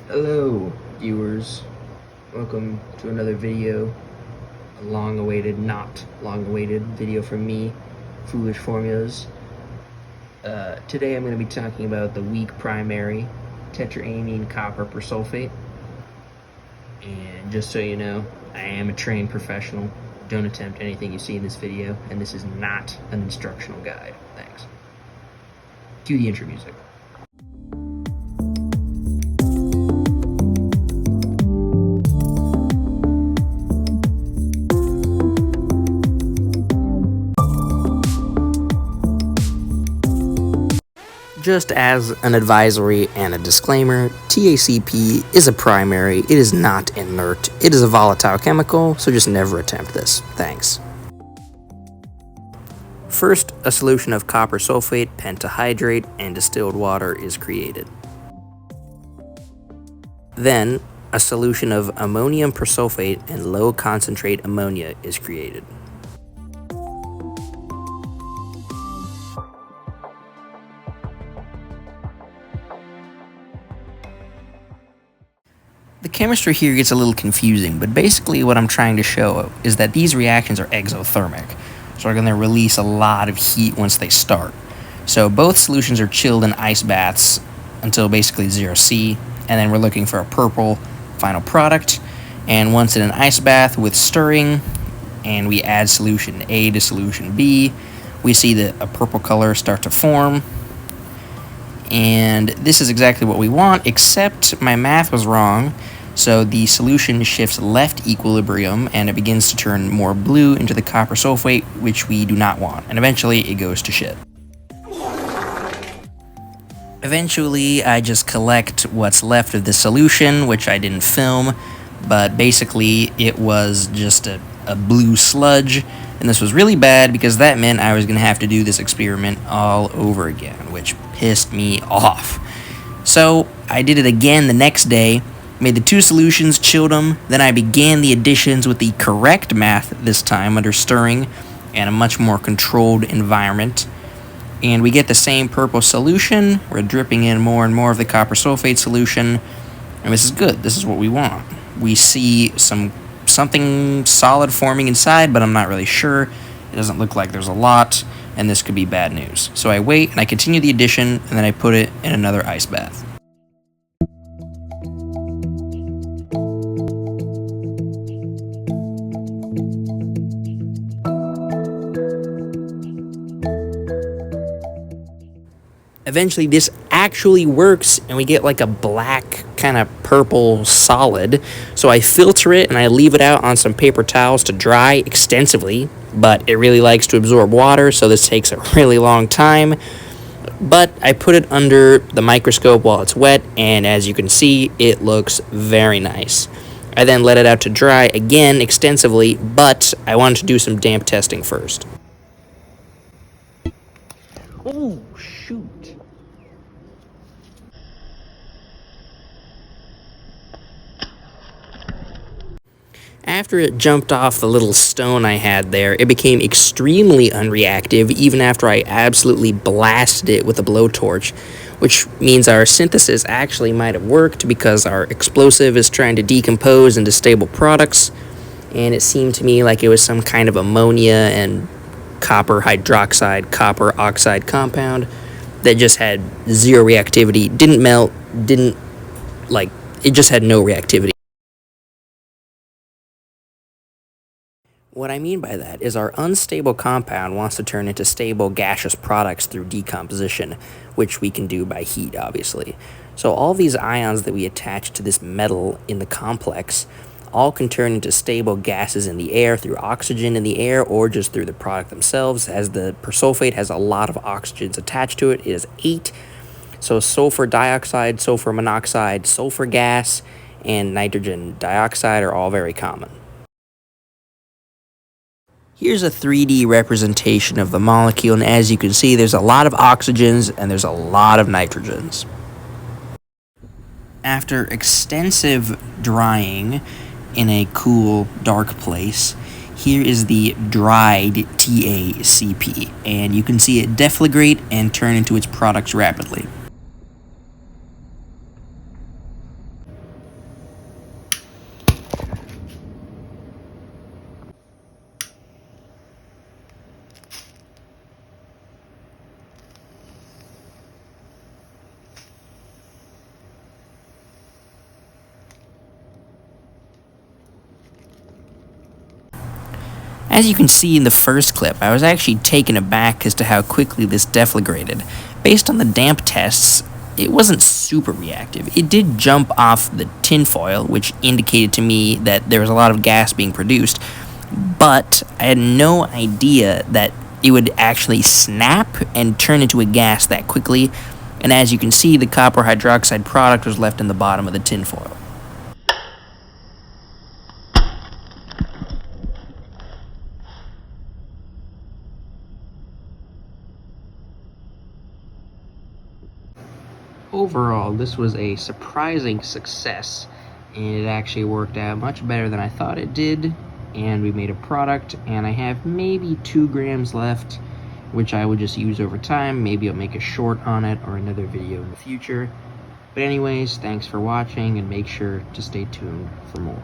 Hello, viewers. Welcome to another video. A long-awaited, not long-awaited video from me, Foolish Formulas. Today I'm going to be talking about the weak primary tetraamine copper persulfate. And just so you know, I am a trained professional. Don't attempt anything you see in this video, and this is not an instructional guide. Thanks. Cue the intro music. Just as an advisory and a disclaimer, TACP is a primary, it is not inert, it is a volatile chemical, so just never attempt this. Thanks. First, a solution of copper sulfate, pentahydrate, and distilled water is created. Then, a solution of ammonium persulfate and low concentrate ammonia is created. The chemistry here gets a little confusing, but basically what I'm trying to show is that these reactions are exothermic, so they're going to release a lot of heat once they start. So both solutions are chilled in ice baths until basically 0°C, and then we're looking for a purple final product. And once in an ice bath with stirring, and we add solution A to solution B, we see that a purple color start to form. And this is exactly what we want, except my math was wrong. So the solution shifts left equilibrium and it begins to turn more blue into the copper sulfate, which we do not want. And eventually it goes to shit. Eventually I just collect what's left of the solution, which I didn't film, but basically it was just a blue sludge. And this was really bad because that meant I was going to have to do this experiment all over again, which pissed me off. So I did it again the next day, made the two solutions, chilled them, then I began the additions with the correct math this time under stirring and a much more controlled environment. And we get the same purple solution. We're dripping in more and more of the copper sulfate solution, and this is good. This is what we want. We see something solid forming inside, but I'm not really sure. It doesn't look like there's a lot, and this could be bad news. So I wait, and I continue the addition, and then I put it in another ice bath. Eventually, this actually works, and we get like a black kind of purple solid. So I filter it, and I leave it out on some paper towels to dry extensively, but it really likes to absorb water, so this takes a really long time. But I put it under the microscope while it's wet, and as you can see, it looks very nice. I then let it out to dry again extensively, but I wanted to do some damp testing first. Oh, shoot. After it jumped off the little stone I had there, it became extremely unreactive even after I absolutely blasted it with a blowtorch, which means our synthesis actually might have worked because our explosive is trying to decompose into stable products, and it seemed to me like it was some kind of ammonia and copper hydroxide, copper oxide compound that just had zero reactivity, didn't melt, it just had no reactivity. What I mean by that is our unstable compound wants to turn into stable gaseous products through decomposition, which we can do by heat, obviously. So all these ions that we attach to this metal in the complex all can turn into stable gases in the air through oxygen in the air or just through the product themselves, as the persulfate has a lot of oxygens attached to it. It is 8. So sulfur dioxide, sulfur monoxide, sulfur gas, and nitrogen dioxide are all very common. Here's a 3D representation of the molecule, and as you can see, there's a lot of oxygens and there's a lot of nitrogens. After extensive drying in a cool, dark place, here is the dried TACP, and you can see it deflagrate and turn into its products rapidly. As you can see in the first clip, I was actually taken aback as to how quickly this deflagrated. Based on the damp tests, it wasn't super reactive. It did jump off the tinfoil, which indicated to me that there was a lot of gas being produced, but I had no idea that it would actually snap and turn into a gas that quickly, and as you can see, the copper hydroxide product was left in the bottom of the tinfoil. Overall, this was a surprising success, and it actually worked out much better than I thought it did, and we made a product, and I have maybe 2 grams left, which I will just use over time. Maybe I'll make a short on it or another video in the future. But anyways, thanks for watching, and make sure to stay tuned for more.